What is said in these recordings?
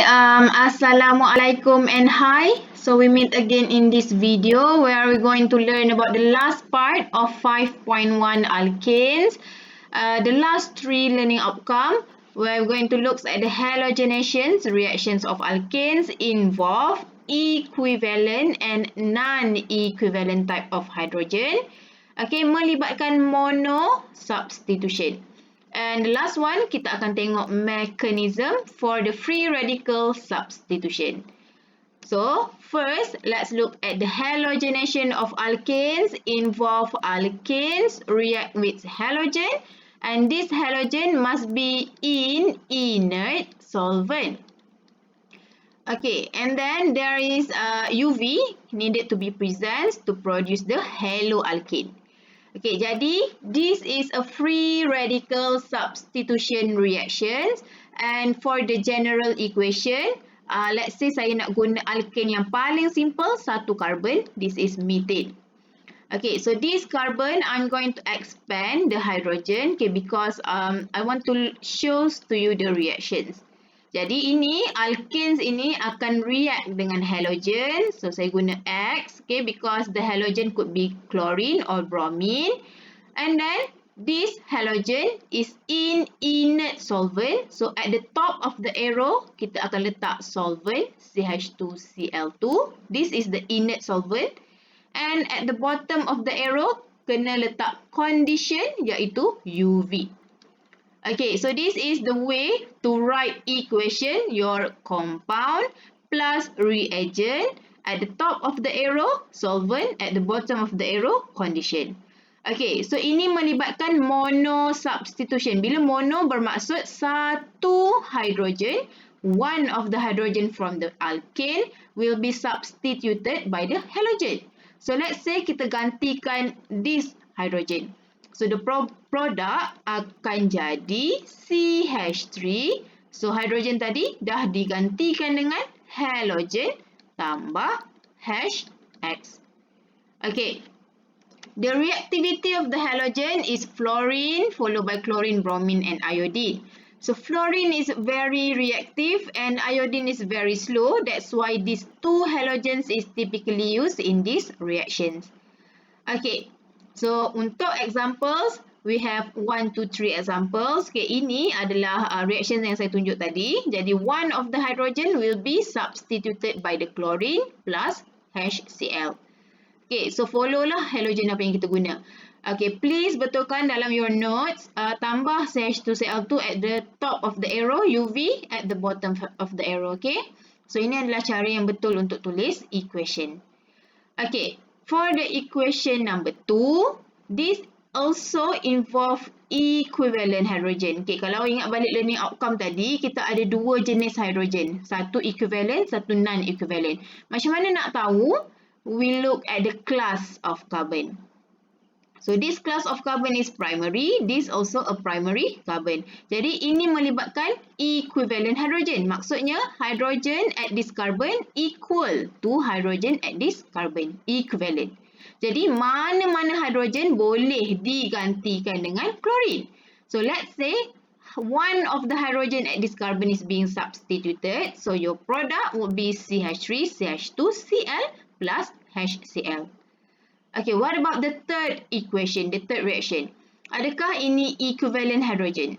Assalamualaikum and hi. So we meet again in this video where we're going to learn about the last part of 5.1 alkanes. The last three learning outcome where we're going to look at the halogenations, reactions of alkanes involve equivalent and non-equivalent type of hydrogen. Okay, melibatkan mono substitution. And the last one, kita akan tengok mechanism for the free radical substitution. So, first, let's look at the halogenation of alkanes. Involve alkanes react with halogen, and this halogen must be in inert solvent. Okay, and then there is UV needed to be present to produce the haloalkane. Okay, jadi this is a free radical substitution reactions, and for the general equation, let's say saya nak guna alkane yang paling simple, satu carbon, this is methane. Okay, so this carbon I'm going to expand the hydrogen, okay, because I want to show to you the reactions. Jadi ini alkanes ini akan react dengan halogen. So saya guna X, okay, because the halogen could be chlorine or bromine. And then this halogen is in inert solvent. So at the top of the arrow kita akan letak solvent CH2Cl2. This is the inert solvent. And at the bottom of the arrow kena letak condition iaitu UV. Okay, so this is the way to write equation, your compound plus reagent. At the top of the arrow, solvent. At the bottom of the arrow, condition. Okay, so ini melibatkan mono substitution. Bila mono bermaksud satu hydrogen, one of the hydrogen from the alkane will be substituted by the halogen. So let's say kita gantikan this hydrogen. So the product akan jadi CH3. So hydrogen tadi dah digantikan dengan halogen tambah HX. Okay. The reactivity of the halogen is fluorine followed by chlorine, bromine and iodine. So fluorine is very reactive and iodine is very slow. That's why these two halogens is typically used in these reactions. Okay. So, untuk examples, we have 1, 2, 3 examples. Okay, ini adalah reactions yang saya tunjuk tadi. Jadi, one of the hydrogen will be substituted by the chlorine plus HCl. Okay, so follow lah halogen apa yang kita guna. Okay, please betulkan dalam your notes, tambah CH2Cl2 at the top of the arrow, UV at the bottom of the arrow, okay? So, ini adalah cara yang betul untuk tulis equation. Okay. For the equation number 2, this also involve equivalent hydrogen. Okay, kalau ingat balik learning outcome tadi, kita ada dua jenis hydrogen. Satu equivalent, satu non-equivalent. Macam mana nak tahu? We look at the class of carbon. So, this class of carbon is primary. This also a primary carbon. Jadi, ini melibatkan equivalent hydrogen. Maksudnya, hydrogen at this carbon equal to hydrogen at this carbon. Equivalent. Jadi, mana-mana hydrogen boleh digantikan dengan chlorine. So, let's say, one of the hydrogen at this carbon is being substituted. So, your product would be CH3, CH2Cl plus HCl. Okay, what about the third equation, the third reaction? Adakah ini equivalent hydrogen?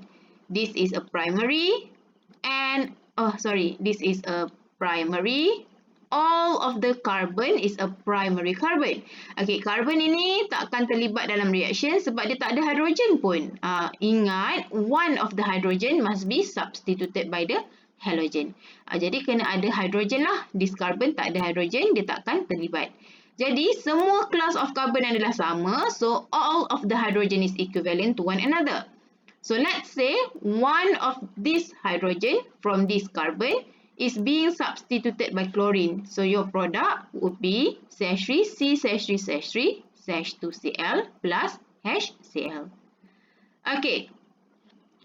This is a primary and, this is a primary. All of the carbon is a primary carbon. Okay, carbon ini tak akan terlibat dalam reaction sebab dia tak ada hydrogen pun. Ingat, one of the hydrogen must be substituted by the halogen. Jadi, kena ada hydrogen lah. This carbon tak ada hydrogen, dia tak akan terlibat. Jadi, semua class of carbon adalah sama. So, all of the hydrogen is equivalent to one another. So, let's say one of this hydrogen from this carbon is being substituted by chlorine. So, your product would be CH3, CH3, CH3, CH2Cl plus HCl. Okay.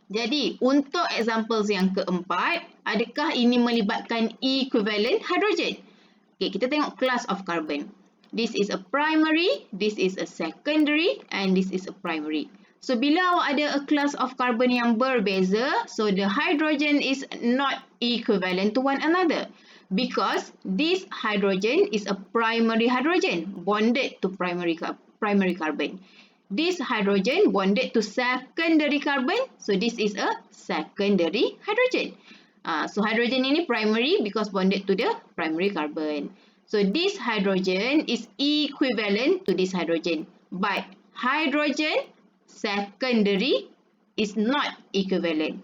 Jadi, untuk examples yang keempat, adakah ini melibatkan equivalent hydrogen? Okay, kita tengok class of carbon. This is a primary, this is a secondary, and this is a primary. So bila awak ada a class of carbon yang berbeza, so the hydrogen is not equivalent to one another because this hydrogen is a primary hydrogen bonded to primary carbon. This hydrogen bonded to secondary carbon, so this is a secondary hydrogen. So hydrogen ini primary because bonded to the primary carbon. So this hydrogen is equivalent to this hydrogen, but hydrogen secondary is not equivalent.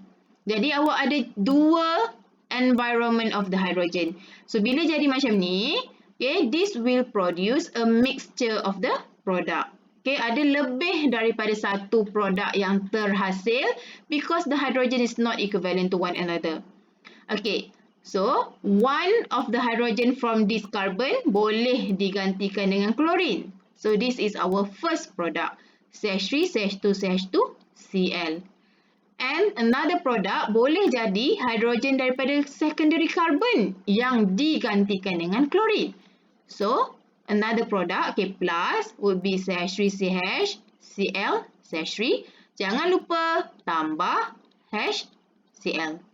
Jadi awak ada dua environment of the hydrogen. So bila jadi macam ni, okay, this will produce a mixture of the product. Okay, ada lebih daripada satu produk yang terhasil because the hydrogen is not equivalent to one another. Okay, so one of the hydrogen from this carbon boleh digantikan dengan klorin. So this is our first product. CH3, CH2, CH2, Cl. And another product boleh jadi hydrogen daripada secondary carbon yang digantikan dengan klorin. So, another product, okay, plus would be CH3CH, Cl, CH3. Jangan lupa tambah HCl.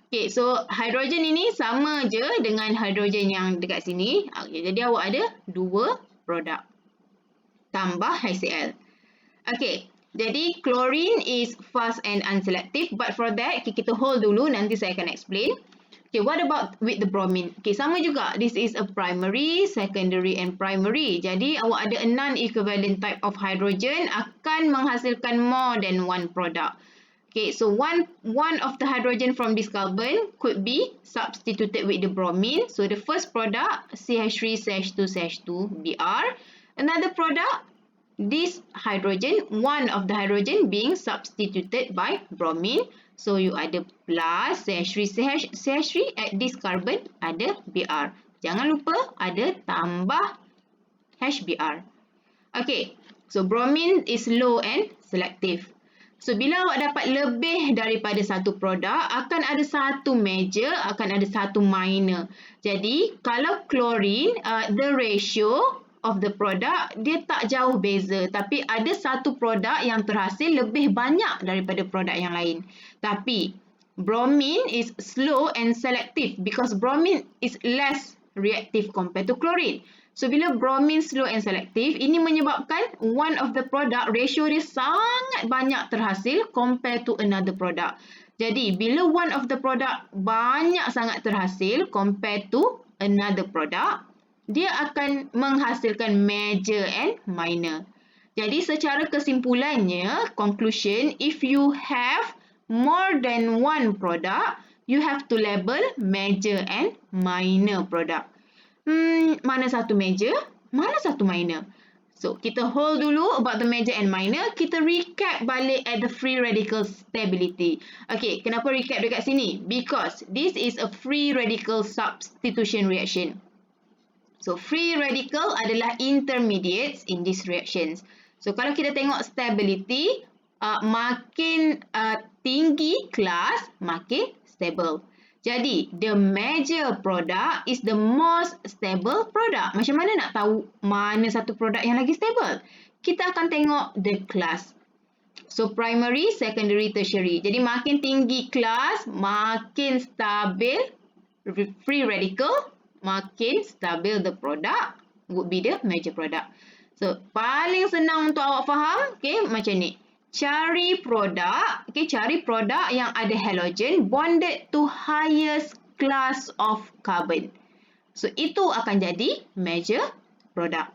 Okay, so hydrogen ini sama je dengan hydrogen yang dekat sini. Okay, jadi awak ada dua produk. Tambah HCl. Okay, jadi chlorine is fast and unselective, but for that kita hold dulu, nanti saya akan explain. Okay, what about with the bromine? Okay, sama juga. This is a primary, secondary and primary. Jadi awak ada a non-equivalent type of hydrogen akan menghasilkan more than one product. Okay, so one of the hydrogen from this carbon could be substituted with the bromine. So the first product CH3, CH2, CH2, Br. Another product, this hydrogen, one of the hydrogen being substituted by bromine. So you ada plus CH3, CH3 at this carbon ada Br. Jangan lupa ada tambah HBr. Okay, so bromine is low and selective. So bila awak dapat lebih daripada satu produk, akan ada satu major, akan ada satu minor. Jadi kalau chlorine, the ratio of the product dia tak jauh beza, tapi ada satu produk yang terhasil lebih banyak daripada produk yang lain. Tapi bromine is slow and selective because bromine is less reactive compared to chlorine. So bila bromine slow and selective, ini menyebabkan one of the product ratio dia sangat banyak terhasil compared to another product. Jadi bila one of the product banyak sangat terhasil compared to another product, dia akan menghasilkan major and minor. Jadi secara kesimpulannya, conclusion, if you have more than one product, you have to label major and minor product. Mana satu major, mana satu minor? So, kita hold dulu about the major and minor. Kita recap balik at the free radical stability. Okay, kenapa recap dekat sini? Because this is a free radical substitution reaction. So, free radical adalah intermediates in these reactions. So, kalau kita tengok stability, makin tinggi kelas, makin stable. Jadi, the major product is the most stable product. Macam mana nak tahu mana satu produk yang lagi stable? Kita akan tengok the class. So, primary, secondary, tertiary. Jadi, makin tinggi kelas, makin stabil free radical, makin stabil the product would be the major product. So, paling senang untuk awak faham, okay, macam ni. Cari produk, okay, cari produk yang ada halogen bonded to highest class of carbon. So, itu akan jadi major product.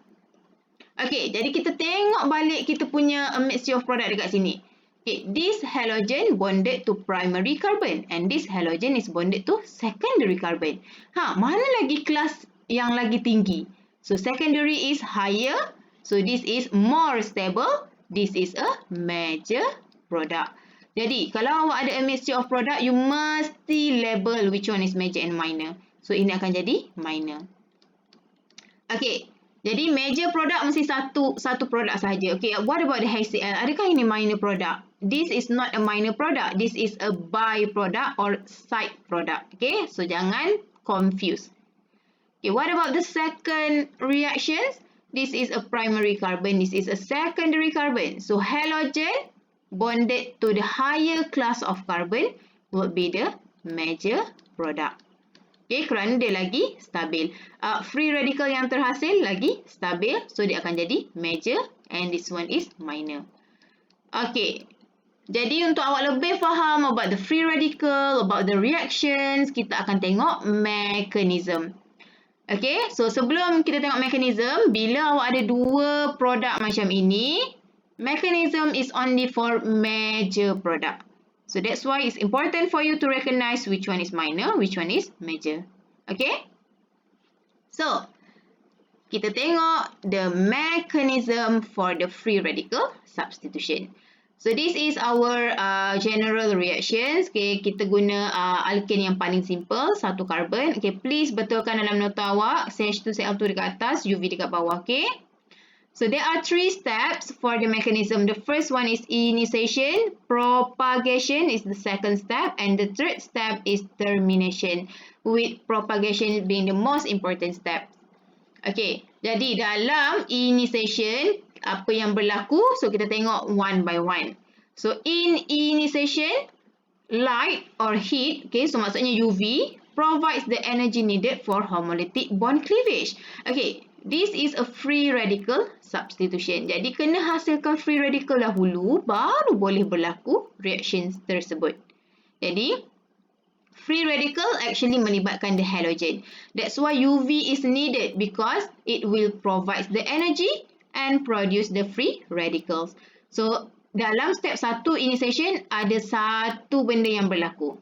Okay, jadi kita tengok balik kita punya mixture of product dekat sini. Okay, this halogen bonded to primary carbon and this halogen is bonded to secondary carbon. Mana lagi kelas yang lagi tinggi? So, secondary is higher. So, this is more stable. This is a major product. Jadi, kalau awak ada a mixture of product, you mesti label which one is major and minor. So, ini akan jadi minor. Okay, jadi major product mesti satu produk sahaja. Okay, what about the HCl? Adakah ini minor product? This is not a minor product. This is a byproduct or side product. Okay, so jangan confuse. Okay, what about the second reactions? This is a primary carbon. This is a secondary carbon. So, halogen bonded to the higher class of carbon would be the major product. Okay, kerana dia lagi stabil. Free radical yang terhasil lagi stabil, so dia akan jadi major and this one is minor. Okay, jadi untuk awak lebih faham about the free radical, about the reactions, kita akan tengok mechanism. Okay, so sebelum kita tengok mechanism, bila awak ada dua produk macam ini, mechanism is only for major product. So that's why it's important for you to recognize which one is minor, which one is major. Okay? So, kita tengok the mechanism for the free radical substitution. So this is our general reactions. Okay, kita guna alkane yang paling simple, satu carbon. Okay, please betulkan dalam nota awak, CH2, Cl2 dekat atas, UV dekat bawah. Okay? So there are 3 steps for the mechanism. The first one is initiation, propagation is the second step, and the third step is termination, with propagation being the most important step. Okay, jadi dalam initiation, apa yang berlaku? So kita tengok one by one. So in initiation, light or heat, okay, so maksudnya UV, provides the energy needed for homolytic bond cleavage. Okay, this is a free radical substitution. Jadi kena hasilkan free radical dahulu, baru boleh berlaku reactions tersebut. Jadi free radical actually melibatkan the halogen. That's why UV is needed because it will provide the energy and produce the free radicals. So dalam step 1 initiation ada satu benda yang berlaku.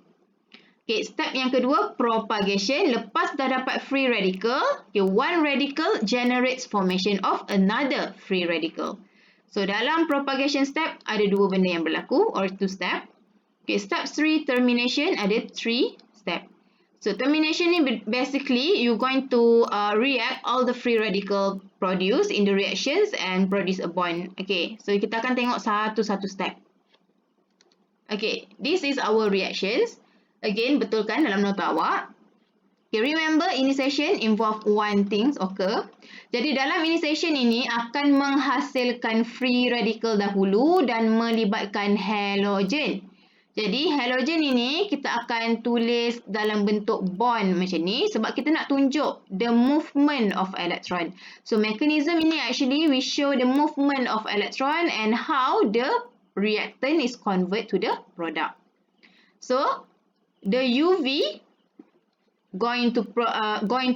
Okay, step yang kedua, propagation. Lepas dah dapat free radical, okay, one radical generates formation of another free radical. So, dalam propagation step, ada dua benda yang berlaku, or 2 step. Okay, step 3, termination, ada 3 step. So, termination ni basically, you're going to react all the free radical produced in the reactions and produce a bond. Okay, so kita akan tengok satu-satu step. Okay, this is our reactions. Again, betulkan dalam nota awak. Okay, remember initiation involve one things occur. Jadi dalam initiation ini akan menghasilkan free radical dahulu dan melibatkan halogen. Jadi halogen ini kita akan tulis dalam bentuk bond macam ni sebab kita nak tunjuk the movement of electron. So mechanism ini actually we show the movement of electron and how the reactant is convert to the product. So the UV going to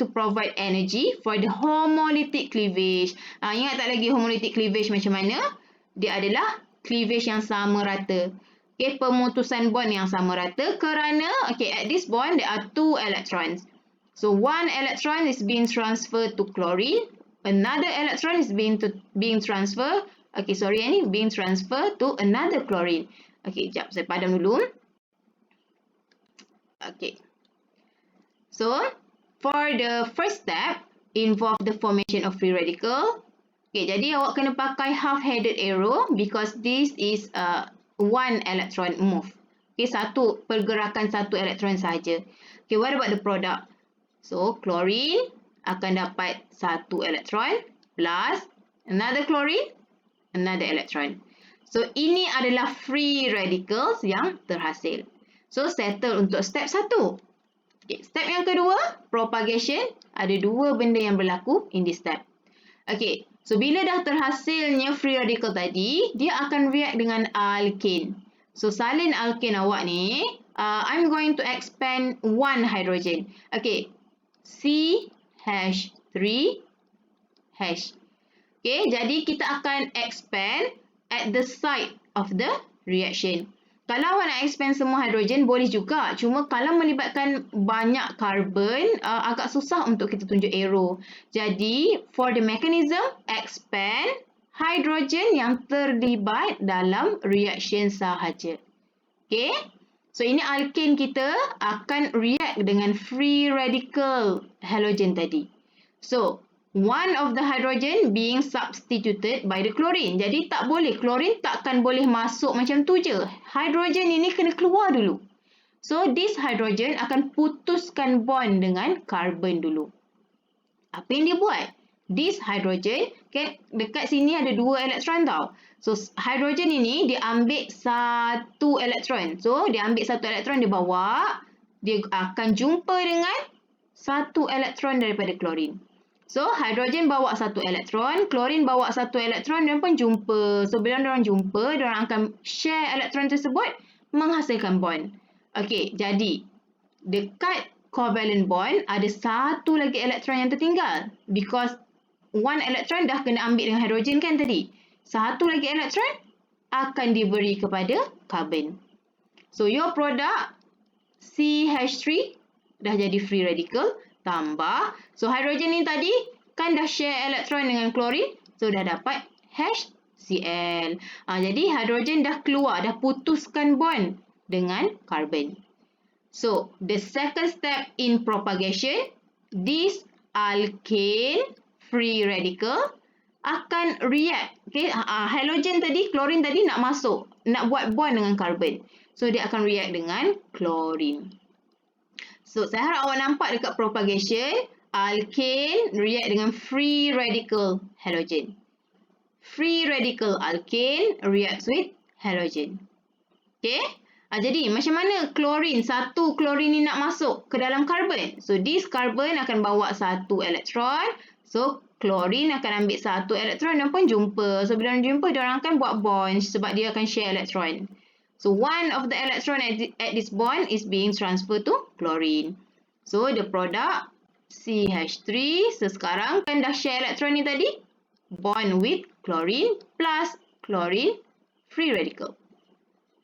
provide energy for the homolytic cleavage. Ingat tak lagi homolytic cleavage macam mana? Dia adalah cleavage yang sama rata. Okay, pemutusan bond yang sama rata kerana okay, at this bond there are 2 electrons. So one electron is being transferred to chlorine, another electron is being transferred to another chlorine. Okay, jap saya padam dulu. Okay. So, for the first step, involve the formation of free radical. Okay, jadi awak kena pakai half-headed arrow because this is one electron move. Okay, pergerakan satu elektron saja. Okay, what about the product? So, chlorine akan dapat satu elektron plus another chlorine, another electron. So, ini adalah free radicals yang terhasil. So, settle untuk step 1. Okay, step yang kedua, propagation. Ada 2 benda yang berlaku in this step. Okay, so bila dah terhasilnya free radical tadi, dia akan react dengan alkane. So, salin alkane awak ni, I'm going to expand 1 hydrogen. Okay, CH3H. Okay, jadi kita akan expand at the site of the reaction. Kalau awak nak expand semua hidrogen, boleh juga. Cuma kalau melibatkan banyak carbon, agak susah untuk kita tunjuk arrow. Jadi, for the mechanism, expand hidrogen yang terlibat dalam reaction sahaja. Okay? So, ini alkane kita akan react dengan free radical halogen tadi. So, one of the hydrogen being substituted by the chlorine. Jadi tak boleh, chlorine takkan boleh masuk macam tu je. Hydrogen ini kena keluar dulu. So this hydrogen akan putuskan bond dengan carbon dulu. Apa yang dia buat? this hydrogen, okay, dekat sini ada 2 elektron tau. So hydrogen ini dia ambil 1 elektron. So dia ambil 1 elektron, dia bawa, dia akan jumpa dengan 1 elektron daripada klorin. So hydrogen bawa 1 elektron, klorin bawa 1 elektron, dia pun jumpa. So bila diorang jumpa, diorang akan share elektron tersebut menghasilkan bond. Okey, jadi dekat covalent bond ada 1 lagi elektron yang tertinggal because 1 elektron dah kena ambil dengan hidrogen kan tadi. 1 lagi elektron akan diberi kepada carbon. So your product CH3 dah jadi free radical tambah. So hidrogen ni tadi kan dah share elektron dengan klorin. So dah dapat HCl. Jadi hidrogen dah keluar, dah putuskan bond dengan carbon. So the second step in propagation, this alkane free radical akan react. Okay, halogen tadi, klorin tadi nak masuk, nak buat bond dengan carbon. So dia akan react dengan klorin. So saya harap awak nampak dekat propagation, alkane react dengan free radical halogen. Free radical alkane reacts with halogen. Okay. Jadi macam mana klorin, 1 klorin ni nak masuk ke dalam carbon? So this carbon akan bawa 1 elektron. So klorin akan ambil 1 elektron dan pun jumpa. So bila jumpa, dia orang akan buat bond sebab dia akan share elektron. So one of the electron at this bond is being transferred to chlorine. So the product CH3, so sekarang kan dah share elektron ni tadi, bond with chlorine plus chlorine free radical.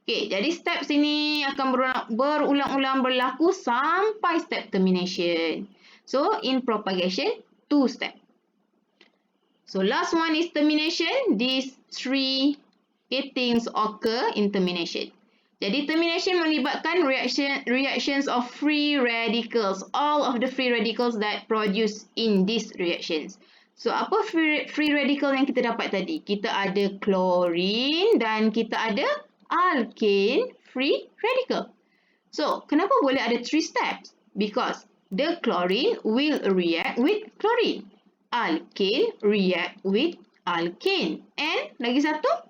Okay, jadi step sini akan berulang-ulang berlaku sampai step termination. So in propagation, 2 step. So last one is termination. These 3 things occur in termination. Jadi termination melibatkan reactions of free radicals. All of the free radicals that produce in these reactions. So apa free radical yang kita dapat tadi? Kita ada chlorine dan kita ada alkane free radical. So kenapa boleh ada 3 steps? Because the chlorine will react with chlorine. Alkane react with alkane. And lagi satu,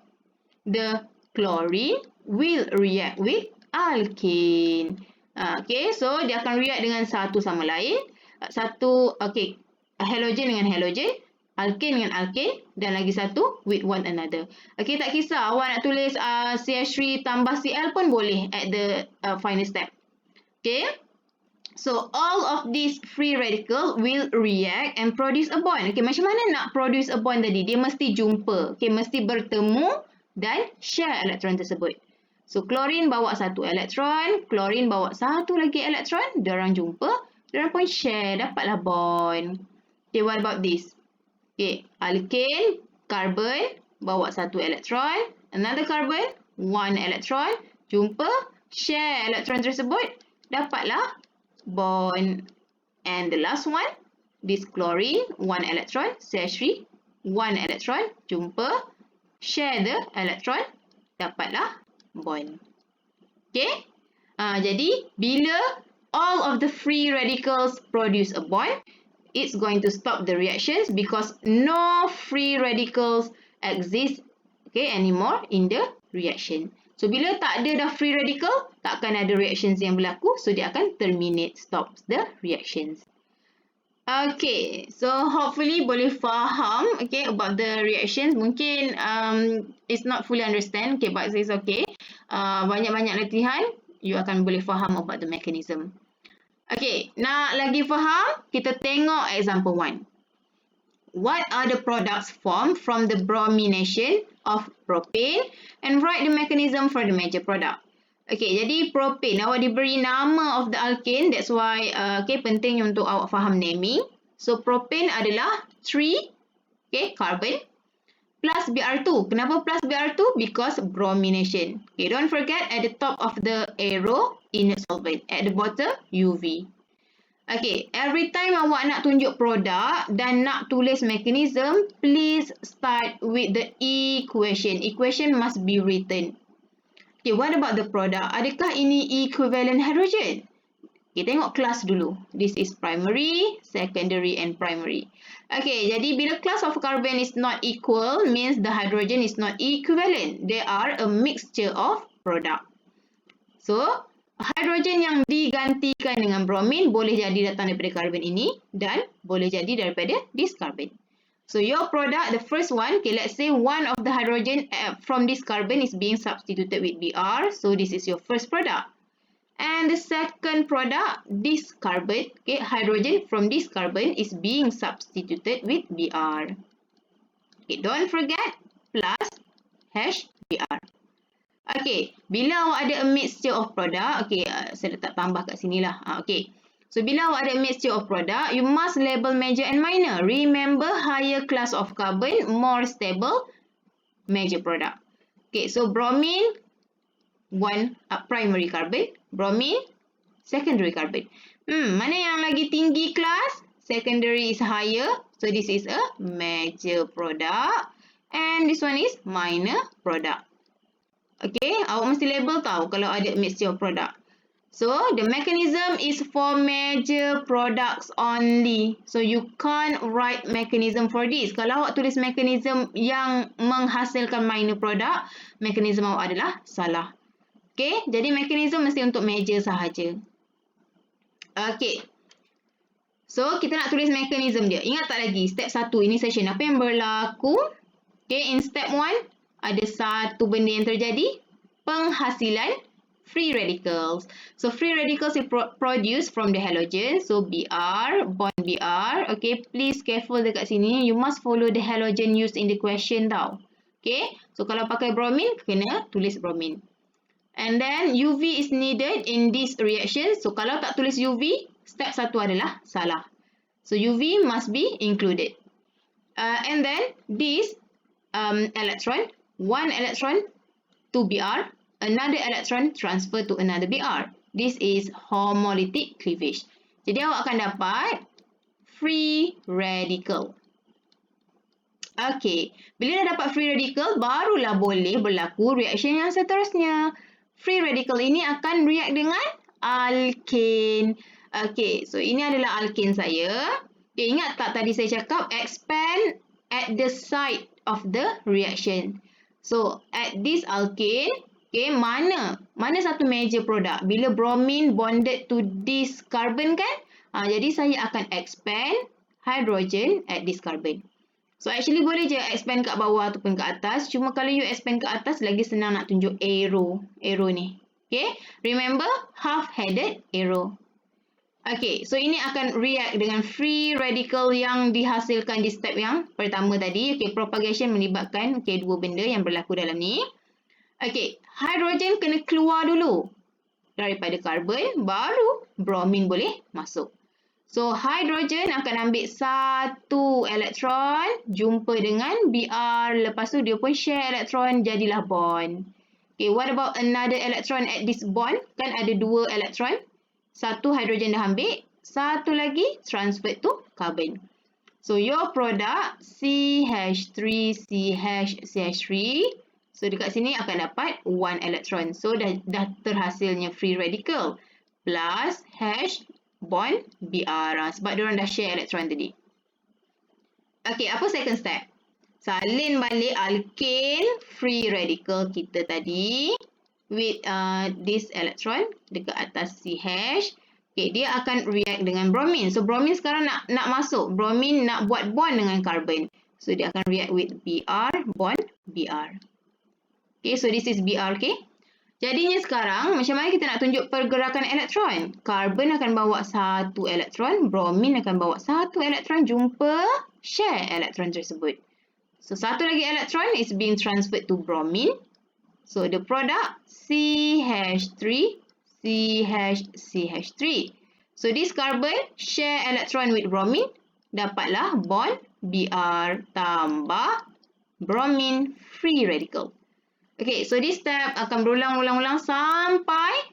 the chlorine will react with alkane. Okay, so dia akan react dengan satu sama lain. Halogen dengan halogen, alkane dengan alkane, dan lagi satu with one another. Okay, tak kisah awak nak tulis CH3 tambah Cl pun boleh at the final step. Okay, so all of these free radical will react and produce a bond. Okay, macam mana nak produce a bond tadi? Dia mesti jumpa. Okay, mesti bertemu dan share elektron tersebut. So chlorine bawa 1 elektron, chlorine bawa 1 lagi elektron, diorang jumpa, diorang pun share, dapatlah bond. Okay, what about this? Okay, alkane, carbon, bawa 1 elektron, another carbon, 1 elektron, jumpa, share elektron tersebut, dapatlah bond. And the last one, this chlorine, 1 electron, CH3, 1 electron, jumpa, share the electron, dapatlah bond. Okay, jadi bila all of the free radicals produce a bond, it's going to stop the reactions because no free radicals exist anymore in the reaction. So bila tak ada dah free radical, takkan ada reactions yang berlaku, so dia akan terminate, stops the reactions. Okay, so hopefully boleh faham about the reactions. Mungkin it's not fully understand, but it's okay. Banyak-banyak latihan, you akan boleh faham about the mechanism. Okay, nak lagi faham, kita tengok example 1. What are the products formed from the bromination of propane and write the mechanism for the major product. Okay, jadi propane, awak diberi nama of the alkane, that's why penting untuk awak faham naming. So propane adalah 3 carbon plus Br2. Kenapa plus Br2? Because bromination. Okay, don't forget at the top of the arrow inert solvent, at the bottom UV. Okay, every time awak nak tunjuk produk dan nak tulis mechanism, please start with the equation. Equation must be written. Okay, what about the product? Adakah ini equivalent hydrogen? Okay, tengok kelas dulu. This is primary, secondary and primary. Okay, jadi bila class of carbon is not equal, means the hydrogen is not equivalent. They are a mixture of product. So, hydrogen yang digantikan dengan bromin boleh jadi datang daripada carbon ini dan boleh jadi daripada this carbon. So, your product, the first one, okay, let's say one of the hydrogen from this carbon is being substituted with Br. So, this is your first product. And the second product, this carbon, okay, hydrogen from this carbon is being substituted with Br. Okay, don't forget plus hash Br. Okay, bila awak ada a mixture of product, okay, saya letak tambah kat sini lah. Okay, so bila awak ada a mixture of product, you must label major and minor. Remember, higher class of carbon, more stable, major product. Okay, so bromine, one primary carbon, bromine, secondary carbon. Mana yang lagi tinggi kelas? Secondary is higher. So, this is a major product. And this one is minor product. Okay, awak mesti label tahu kalau ada mixture of product. So, the mechanism is for major products only. So, you can't write mechanism for this. Kalau awak tulis mechanism yang menghasilkan minor product, mechanism awak adalah salah. Okay, jadi mechanism mesti untuk major sahaja. Okay. So, kita nak tulis mechanism dia. Ingat tak lagi, step 1 initiation. Apa yang berlaku? Okay, in step 1, ada satu benda yang terjadi. Penghasilan free radicals. So, free radicals is produced from the halogen. So, Br, bond Br. Okay, please careful dekat sini. You must follow the halogen used in the question tau. Okay, so kalau pakai bromine, kena tulis bromine. And then UV is needed in this reaction. So, kalau tak tulis UV, step 1 adalah salah. So, UV must be included. And then this electron, one electron to Br, another electron transfer to another Br. This is homolytic cleavage. Jadi, awak akan dapat free radical. Okay, bila dah dapat free radical, barulah boleh berlaku reaction yang seterusnya. Free radical ini akan react dengan alkane. Okay, so ini adalah alkane saya. Okay, ingat tak tadi saya cakap expand at the site of the reaction. So, at this alkane, okay, mana satu major product? Bila bromine bonded to this carbon kan? Jadi saya akan expand hydrogen at this carbon. So, actually boleh je expand kat bawah ataupun ke atas. Cuma kalau you expand ke atas, lagi senang nak tunjuk arrow ni. Okay, remember half-headed arrow. Okay, so ini akan react dengan free radical yang dihasilkan di step yang pertama tadi. Okay, propagation melibatkan dua benda yang berlaku dalam ni. Okay, hydrogen kena keluar dulu daripada carbon, baru bromine boleh masuk. So, hydrogen akan ambil satu elektron, jumpa dengan Br. Lepas tu, dia pun share elektron, jadilah bond. Okay, what about another electron at this bond? Kan ada dua elektron. Satu hydrogen dah ambil, satu lagi transfer to carbon. So, your product CH3, CH3. So, dekat sini akan dapat one electron. So, dah terhasilnya free radical. Plus hash bond Br. Sebab diorang dah share elektron tadi. Okay, apa second step? Salin balik alkane free radical kita tadi with this electron dekat atas CH. Okay, dia akan react dengan bromine. So, bromine sekarang nak masuk. Bromine nak buat bond dengan carbon. So, dia akan react with Br, bond Br. Okay, so this is Br, okay? Jadinya sekarang, macam mana kita nak tunjuk pergerakan elektron? Carbon akan bawa satu elektron, bromine akan bawa satu elektron, jumpa share elektron tersebut. So, satu lagi elektron is being transferred to bromine. So, the product CH3, CH3. So, this carbon share electron with bromine, dapatlah bond Br tambah bromine free radical. Okay, so this step akan berulang-ulang sampai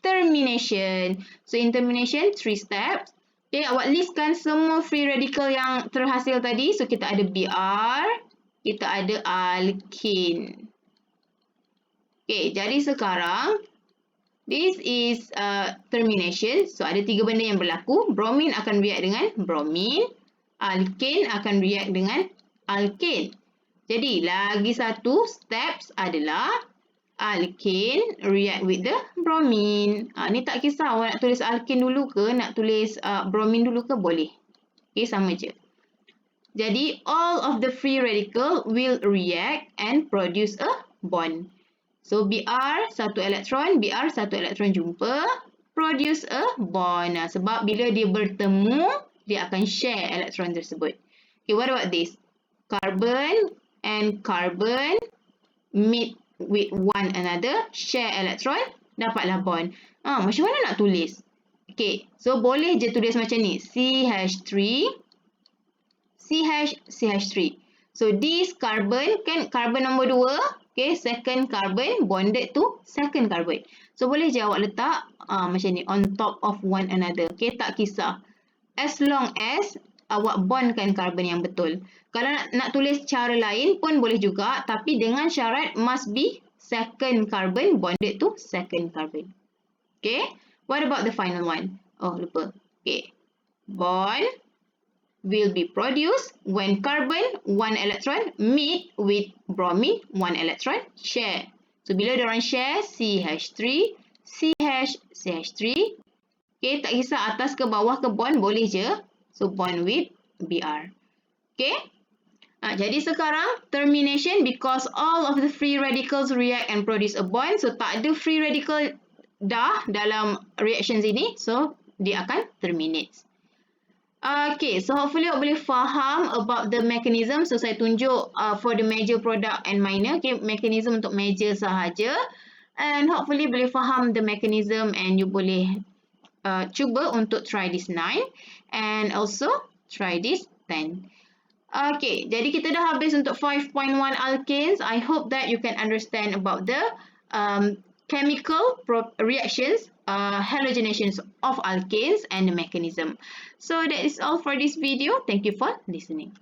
termination. So, in termination, 3 steps. Okay, awak listkan semua free radical yang terhasil tadi. So, kita ada Br, kita ada alkane. Okay, jadi sekarang, This is termination. So ada 3 benda yang berlaku. Bromin akan react dengan bromin. Alkane akan react dengan alkane. Jadi lagi satu steps adalah alkane react with the bromine. Ni tak kisah awak nak tulis alkane dulu ke, nak tulis bromin dulu ke, boleh. Okay, sama je. Jadi all of the free radical will react and produce a bond. So Br satu elektron, Br satu elektron jumpa, produce a bond. Sebab bila dia bertemu, dia akan share elektron tersebut. Okay, what about this? Carbon and carbon meet with one another, share elektron, dapatlah bond. Macam mana nak tulis? Okay, so boleh je tulis macam ni. CH3, CH, CH3. So this carbon, kan carbon nombor 2, okay, second carbon bonded to second carbon. So boleh je awak letak macam ni, on top of one another. Okay, tak kisah. As long as awak bondkan carbon yang betul. Kalau nak tulis cara lain pun boleh juga, tapi dengan syarat must be second carbon bonded to second carbon. Okay, what about the final one? Oh, lupa. Okay, bond will be produced when carbon 1 electron meet with bromine 1 electron share. So bila diorang share CH3, CH, CH3. Okay, tak kisah atas ke bawah ke bond, boleh je. So bond with Br. Okay. Jadi sekarang termination, because all of the free radicals react and produce a bond. So tak ada free radical dah dalam reactions ini. So dia akan terminate. Okay, so hopefully awak boleh faham about the mechanism. So saya tunjuk for the major product and minor. Okay, mechanism untuk major sahaja. And hopefully boleh faham the mechanism and you boleh cuba untuk try this 9 and also try this 10. Okay, jadi kita dah habis untuk 5.1 alkanes. I hope that you can understand about the chemical reactions, halogenations of alkanes and the mechanism. So that is all for this video. Thank you for listening.